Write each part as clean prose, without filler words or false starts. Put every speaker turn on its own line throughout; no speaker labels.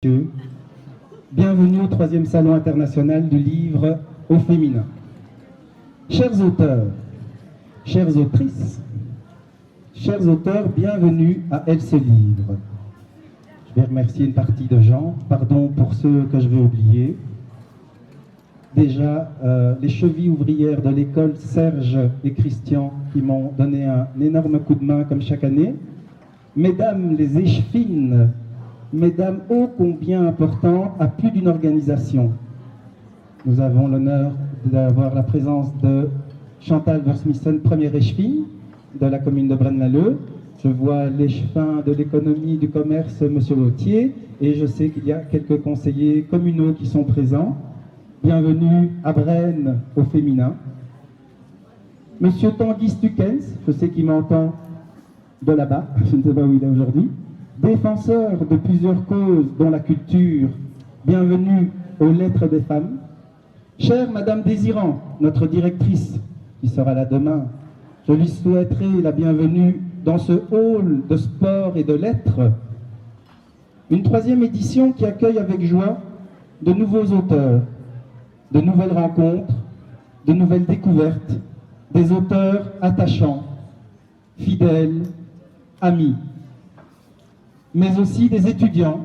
Messieurs, bienvenue au 3e Salon international du livre au féminin. Chers auteurs, chères autrices, chers auteurs, bienvenue à Elle se livre. Je vais remercier une partie de gens, pardon pour ceux que je vais oublier. Déjà, les chevilles ouvrières de l'école Serge et Christian qui m'ont donné un énorme coup de main comme chaque année. Mesdames les échevines, mesdames ô combien importantes à plus d'une organisation. Nous avons l'honneur d'avoir la présence de Chantal Versmissen, première échevine de la commune de Braine-l'Alleud. Je vois l'échevin de l'économie du commerce, M. Lautier, et je sais qu'il y a quelques conseillers communaux qui sont présents. Bienvenue à Braine au féminin. M. Tanguy Stukens, je sais qu'il m'entend de là-bas, je ne sais pas où il est aujourd'hui. Défenseur de plusieurs causes, dont la culture, bienvenue aux Lettres des femmes. Chère Madame Désirant, notre directrice, qui sera là demain, je lui souhaiterai la bienvenue dans ce hall de sport et de lettres. Une 3e édition qui accueille avec joie de nouveaux auteurs, de nouvelles rencontres, de nouvelles découvertes, des auteurs attachants, fidèles, amis, mais aussi des étudiants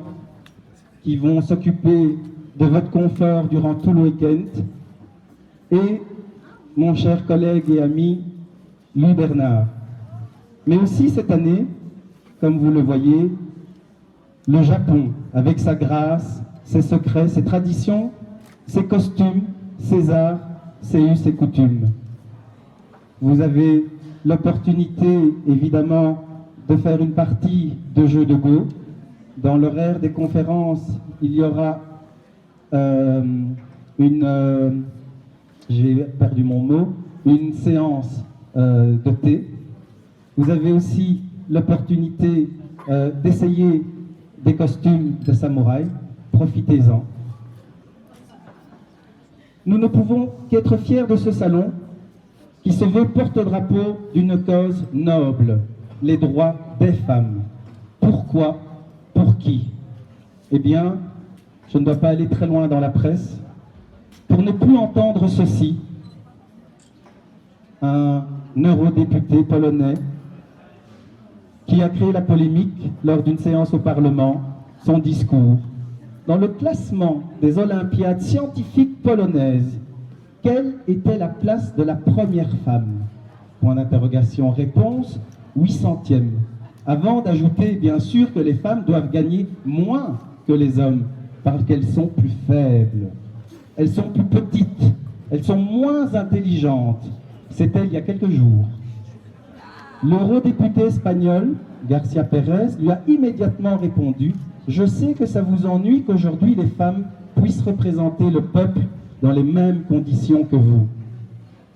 qui vont s'occuper de votre confort durant tout le week-end, et mon cher collègue et ami Louis Bernard. Mais aussi cette année, comme vous le voyez, le Japon, avec sa grâce, ses secrets, ses traditions, ses costumes, ses arts, ses us et coutumes. Vous avez l'opportunité, évidemment, de faire une partie de jeux de Go. Dans l'horaire des conférences, il y aura j'ai perdu mon mot, une séance de thé. Vous avez aussi l'opportunité d'essayer des costumes de samouraï. Profitez-en. Nous ne pouvons qu'être fiers de ce salon qui se veut porte-drapeau d'une cause noble, les droits des femmes. Pourquoi? Pour qui? Eh bien, je ne dois pas aller très loin dans la presse pour ne plus entendre ceci. Un eurodéputé polonais qui a créé la polémique lors d'une séance au Parlement, son discours. Dans le classement des Olympiades scientifiques polonaises, quelle était la place de la première femme? Point d'interrogation, réponse, 800e. Avant d'ajouter, bien sûr, que les femmes doivent gagner moins que les hommes, parce qu'elles sont plus faibles, elles sont plus petites, elles sont moins intelligentes. C'était il y a quelques jours. L'eurodéputé espagnol, Garcia Pérez, lui a immédiatement répondu: « Je sais que ça vous ennuie qu'aujourd'hui les femmes puissent représenter le peuple dans les mêmes conditions que vous.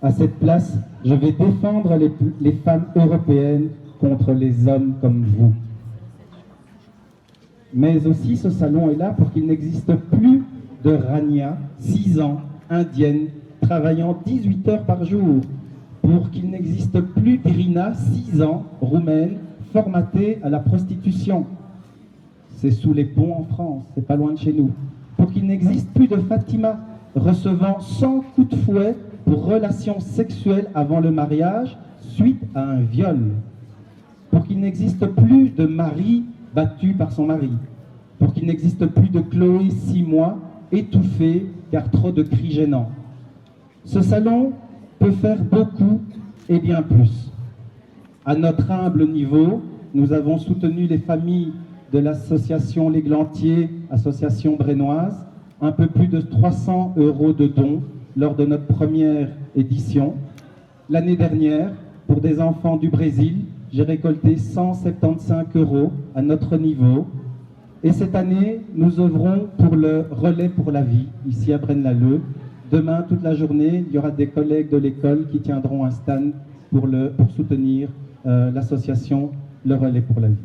À cette place, je vais défendre les femmes européennes contre les hommes comme vous. » Mais aussi, ce salon est là pour qu'il n'existe plus de Rania, 6 ans, indienne, travaillant 18 heures par jour. Pour qu'il n'existe plus d'Irina, 6 ans, roumaine, formatée à la prostitution. C'est sous les ponts en France, c'est pas loin de chez nous. Pour qu'il n'existe plus de Fatima, recevant 100 coups de fouet pour relations sexuelles avant le mariage, suite à un viol. Pour qu'il n'existe plus de Marie battue par son mari. Pour qu'il n'existe plus de Chloé, 6 mois, étouffée car trop de cris gênants. Ce salon peut faire beaucoup et bien plus. À notre humble niveau, nous avons soutenu les familles de l'association L'Églantier, association brennoise, un peu plus de 300 € de dons lors de notre première édition. L'année dernière, pour des enfants du Brésil, j'ai récolté 175 € à notre niveau. Et cette année, nous œuvrons pour le Relais pour la vie, ici à Braine-l'Alleud. Demain, toute la journée, il y aura des collègues de l'école qui tiendront un stand pour soutenir l'association Le Relais pour la vie.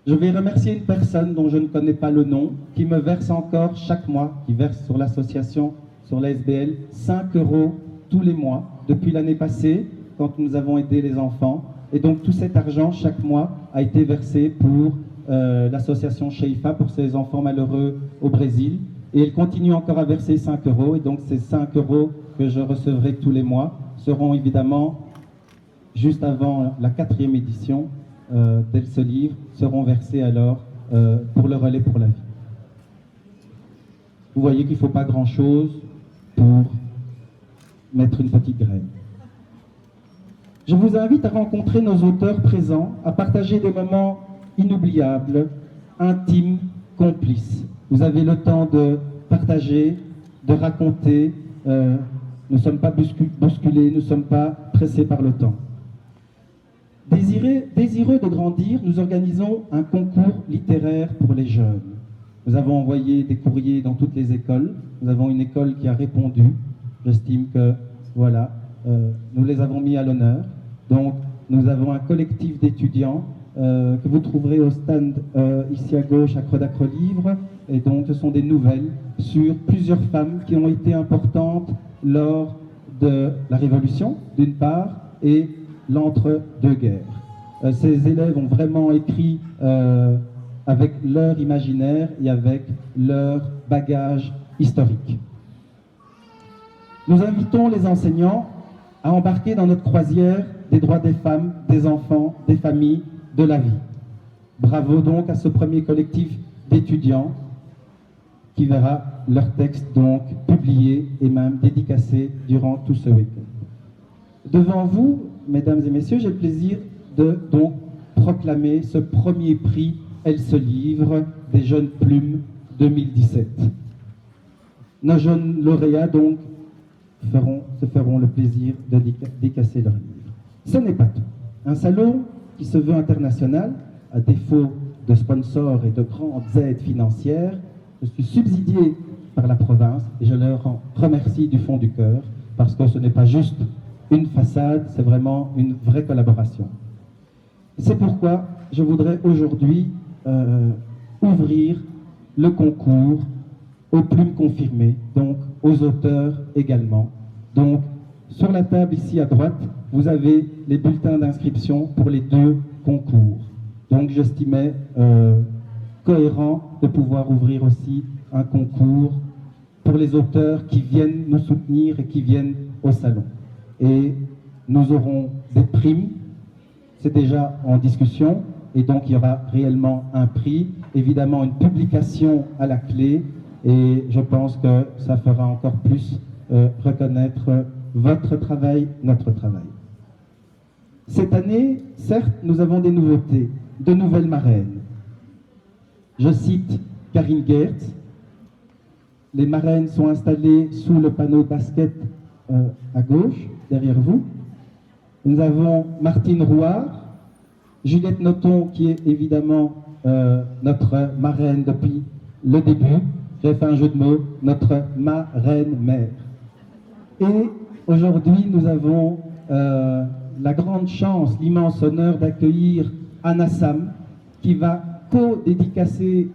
Je vais remercier une personne dont je ne connais pas le nom, qui me verse encore chaque mois, qui verse sur l'association, sur la SBL, 5 € tous les mois, depuis l'année passée, quand nous avons aidé les enfants. Et donc tout cet argent, chaque mois, a été versé pour l'association Sheifa pour ces enfants malheureux au Brésil. Et elle continue encore à verser 5 euros. Et donc ces 5 euros que je recevrai tous les mois seront évidemment, juste avant la 4e édition d'Elle se livre, seront versés alors pour le relais pour la vie. Vous voyez qu'il ne faut pas grand-chose pour mettre une petite graine. Je vous invite à rencontrer nos auteurs présents, à partager des moments inoubliables, intimes, complices. Vous avez le temps de partager, de raconter. Nous ne sommes pas bousculés, nous ne sommes pas pressés par le temps. Désireux de grandir, nous organisons un concours littéraire pour les jeunes. Nous avons envoyé des courriers dans toutes les écoles. Nous avons une école qui a répondu. J'estime que, voilà, nous les avons mis à l'honneur. Donc, nous avons un collectif d'étudiants que vous trouverez au stand ici à gauche à Crodacre Livre. Et donc, ce sont des nouvelles sur plusieurs femmes qui ont été importantes lors de la Révolution, d'une part, et l'entre-deux-guerres. Ces élèves ont vraiment écrit avec leur imaginaire et avec leur bagage historique. Nous invitons les enseignants à embarquer dans notre croisière des droits des femmes, des enfants, des familles, de la vie. Bravo donc à ce premier collectif d'étudiants qui verra leur texte donc publié et même dédicacé durant tout ce week-end. Devant vous, mesdames et messieurs, j'ai le plaisir de donc proclamer ce premier prix Elle se livre des Jeunes Plumes 2017. Nos jeunes lauréats donc se feront le plaisir de dédicacer leur livre. Ce n'est pas tout. Un salon qui se veut international, à défaut de sponsors et de grandes aides financières, je suis subsidié par la province et je leur en remercie du fond du cœur parce que ce n'est pas juste une façade, c'est vraiment une vraie collaboration. C'est pourquoi je voudrais aujourd'hui ouvrir le concours aux plumes confirmées, donc aux auteurs également. Donc, sur la table ici à droite, vous avez les bulletins d'inscription pour les 2 concours. Donc, j'estimais cohérent de pouvoir ouvrir aussi un concours pour les auteurs qui viennent nous soutenir et qui viennent au salon. Et nous aurons des primes, c'est déjà en discussion, et donc il y aura réellement un prix, évidemment une publication à la clé, et je pense que ça fera encore plus reconnaître votre travail, notre travail. Cette année, certes, nous avons des nouveautés, de nouvelles marraines. Je cite Karine Geertz. Les marraines sont installées sous le panneau basket à gauche, derrière vous. Nous avons Martine Rouard, Juliette Noton, qui est évidemment notre marraine depuis le début. J'ai fait un jeu de mots, notre marraine-mère. Et aujourd'hui, nous avons la grande chance, l'immense honneur d'accueillir Anna Sam, qui va co-dédicacer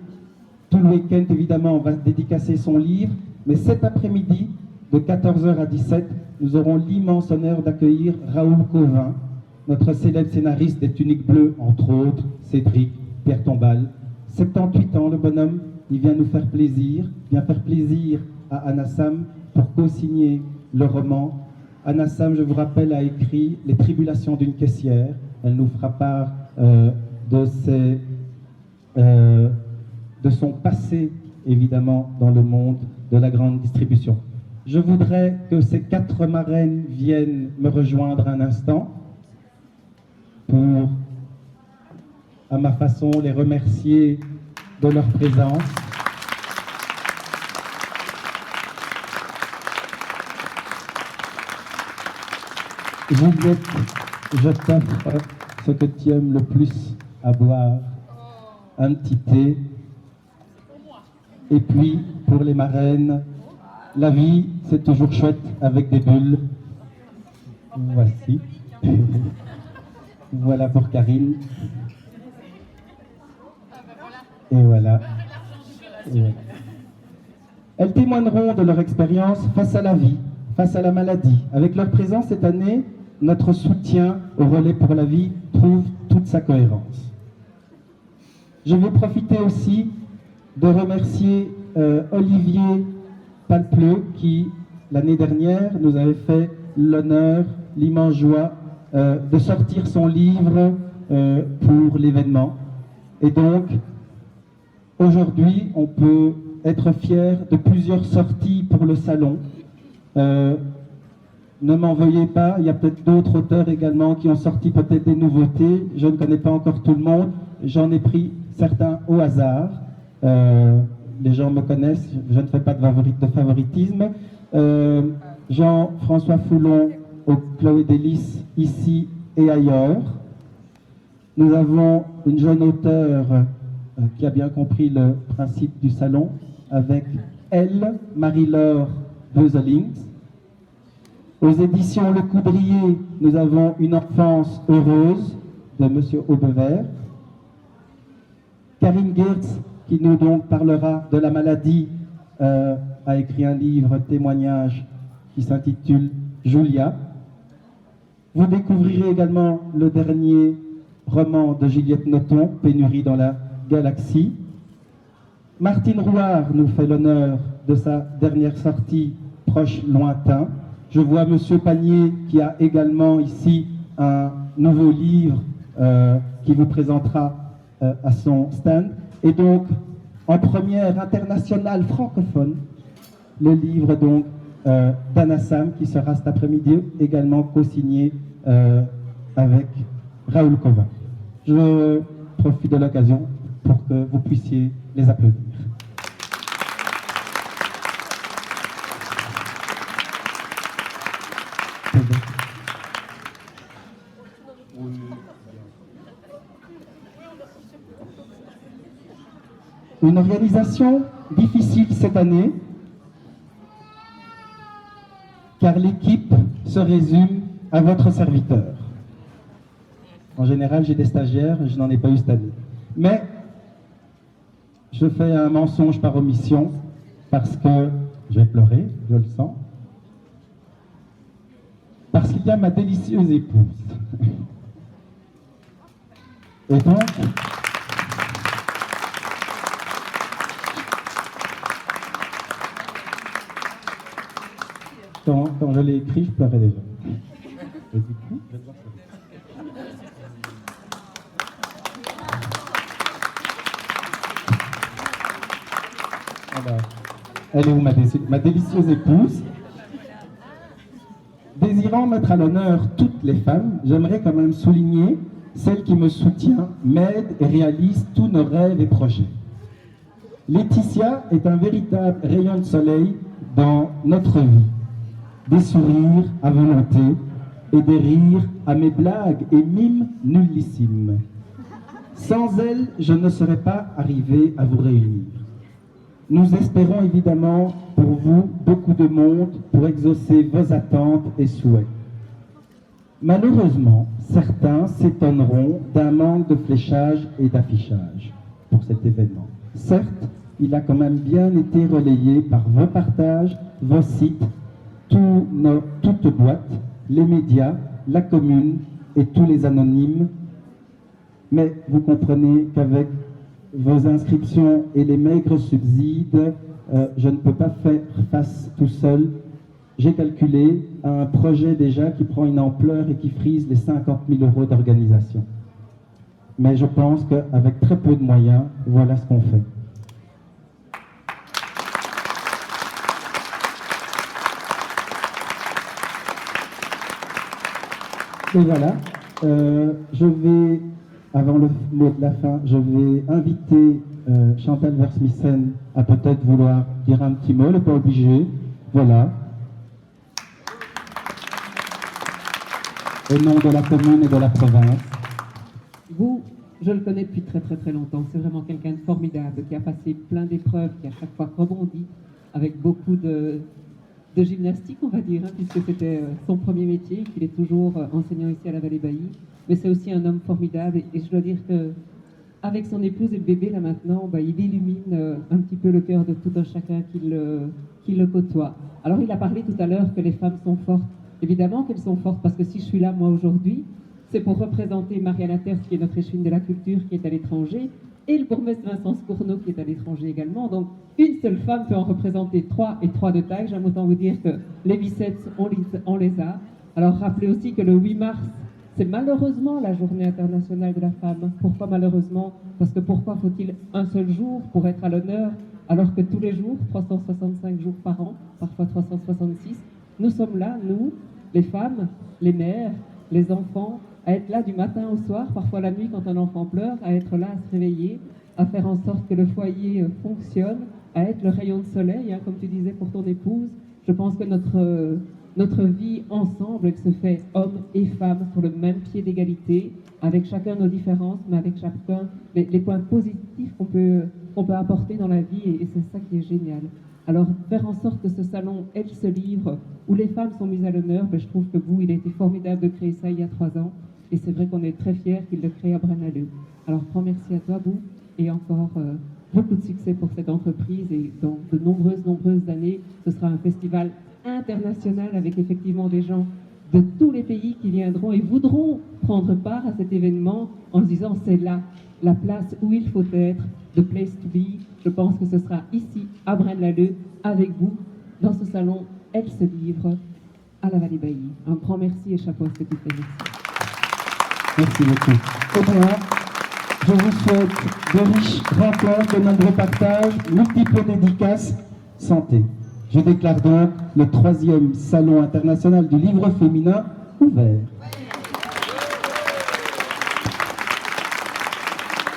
tout le week-end, évidemment, on va dédicacer son livre, mais cet après-midi, de 14h à 17h, nous aurons l'immense honneur d'accueillir Raoul Cauvin, notre célèbre scénariste des Tuniques Bleues, entre autres, Cédric, Pierre Tombal. 78 ans, le bonhomme, il vient nous faire plaisir, vient faire plaisir à Anna Sam pour co-signer le roman. Anna Sam, je vous rappelle, a écrit Les tribulations d'une caissière. Elle nous fera part de son passé, évidemment, dans le monde de la grande distribution. Je voudrais que ces 4 marraines viennent me rejoindre un instant pour, à ma façon, les remercier de leur présence. Juliette, je t'offre ce que tu aimes le plus à boire, un petit thé. Et puis, pour les marraines, la vie, c'est toujours chouette avec des bulles. Voici. Voilà pour Karine. Et voilà. Et voilà. Elles témoigneront de leur expérience face à la vie, face à la maladie. Avec leur présence cette année, notre soutien au relais pour la vie trouve toute sa cohérence. Je vais profiter aussi de remercier Olivier Palpleux qui, l'année dernière, nous avait fait l'honneur, l'immense joie de sortir son livre pour l'événement. Et donc, aujourd'hui, on peut être fier de plusieurs sorties pour le salon. Ne m'en veuillez pas, il y a peut-être d'autres auteurs également qui ont sorti peut-être des nouveautés. Je ne connais pas encore tout le monde, j'en ai pris certains au hasard. Les gens me connaissent, je ne fais pas de favoritisme. Jean-François Foulon au Chloé Délices, ici et ailleurs. Nous avons une jeune auteure qui a bien compris le principe du salon, avec elle, Marie-Laure Beuzelings. Aux éditions Le Coudrier, nous avons Une enfance heureuse de Monsieur Aubevert. Karine Geertz, qui nous donc parlera de la maladie, a écrit un livre témoignage qui s'intitule Julia. Vous découvrirez également le dernier roman de Juliette Nothomb, Pénurie dans la galaxie. Martine Rouard nous fait l'honneur de sa dernière sortie, Proche lointain. Je vois Monsieur Panier qui a également ici un nouveau livre qui vous présentera à son stand. Et donc, en première internationale francophone, le livre donc d'Anna Sam qui sera cet après-midi également co-signé avec Raoul Covin. Je profite de l'occasion pour que vous puissiez les applaudir. Une organisation difficile cette année, car l'équipe se résume à votre serviteur. En général, j'ai des stagiaires, je n'en ai pas eu cette année. Mais je fais un mensonge par omission, parce que je vais pleurer, je le sens. Parce qu'il y a ma délicieuse épouse. Et donc, quand je l'ai écrit, je pleurais déjà. Et du coup, je vais devoir pleurer. Alors, elle est où ma délicieuse épouse? Désirant mettre à l'honneur toutes les femmes, j'aimerais quand même souligner celle qui me soutient, m'aide et réalise tous nos rêves et projets. Laetitia est un véritable rayon de soleil dans notre vie. Des sourires à volonté et des rires à mes blagues et mimes nullissimes. Sans elle, je ne serais pas arrivé à vous réunir. Nous espérons évidemment pour vous beaucoup de monde pour exaucer vos attentes et souhaits. Malheureusement, certains s'étonneront d'un manque de fléchage et d'affichage pour cet événement. Certes, il a quand même bien été relayé par vos partages, vos sites, toutes boîtes, les médias, la commune et tous les anonymes. Mais vous comprenez qu'avec vos inscriptions et les maigres subsides, je ne peux pas faire face tout seul. J'ai calculé un projet déjà qui prend une ampleur et qui frise les 50 000 € d'organisation. Mais je pense qu'avec très peu de moyens, voilà ce qu'on fait. Et voilà, je vais, avant le mot de la fin, je vais inviter Chantal Versmissen à peut-être vouloir dire un petit mot, elle n'est pas obligée. Voilà. Au nom de la commune et de la province.
Vous, je le connais depuis très très très longtemps. C'est vraiment quelqu'un de formidable, qui a passé plein d'épreuves, qui à chaque fois rebondit avec beaucoup de gymnastique, on va dire, hein, puisque c'était son premier métier, qu'il est toujours enseignant ici à la Vallée-Bailly. Mais c'est aussi un homme formidable et je dois dire que avec son épouse et le bébé là maintenant, il illumine un petit peu le cœur de tout un chacun qui le côtoie. Alors il a parlé tout à l'heure que les femmes sont fortes. Évidemment qu'elles sont fortes, parce que si je suis là moi aujourd'hui, c'est pour représenter Marianne Terz, qui est notre échevine de la culture, qui est à l'étranger, et le bourgmestre Vincent Scourneau qui est à l'étranger également. Donc une seule femme peut en représenter 3 et 3 de taille. J'aime autant vous dire que les biceps, on les a. Alors rappelez aussi que le 8 mars, c'est malheureusement la journée internationale de la femme. Pourquoi malheureusement? Parce que pourquoi faut-il un seul jour pour être à l'honneur, alors que tous les jours, 365 jours par an, parfois 366, nous sommes là, nous, les femmes, les mères, les enfants, à être là du matin au soir, parfois la nuit quand un enfant pleure, à être là, à se réveiller, à faire en sorte que le foyer fonctionne, à être le rayon de soleil, hein, comme tu disais pour ton épouse. Je pense que notre vie ensemble, elle se fait hommes et femmes sur le même pied d'égalité, avec chacun nos différences, mais avec chacun les points positifs qu'on peut apporter dans la vie, et c'est ça qui est génial. Alors, faire en sorte que ce salon, elle se livre, où les femmes sont mises à l'honneur, ben, je trouve que vous, il a été formidable de créer ça il y a 3 ans, et c'est vrai qu'on est très fiers qu'il le crée à Braine-l'Alleud. Alors, grand merci à toi, Bou, et encore beaucoup de succès pour cette entreprise, et dans de nombreuses années, ce sera un festival international avec effectivement des gens de tous les pays qui viendront et voudront prendre part à cet événement en se disant c'est là la place où il faut être, the place to be. Je pense que ce sera ici à Braine-l'Alleud avec vous dans ce salon Elle se livre à la Vallée Bailly. Un grand merci et chapeau à ce que tu fais.
Merci beaucoup. Eh bien, je vous souhaite de riches rencontres, de nombreux partages, multiples dédicaces, santé. Je déclare donc le 3e Salon international du livre féminin ouvert.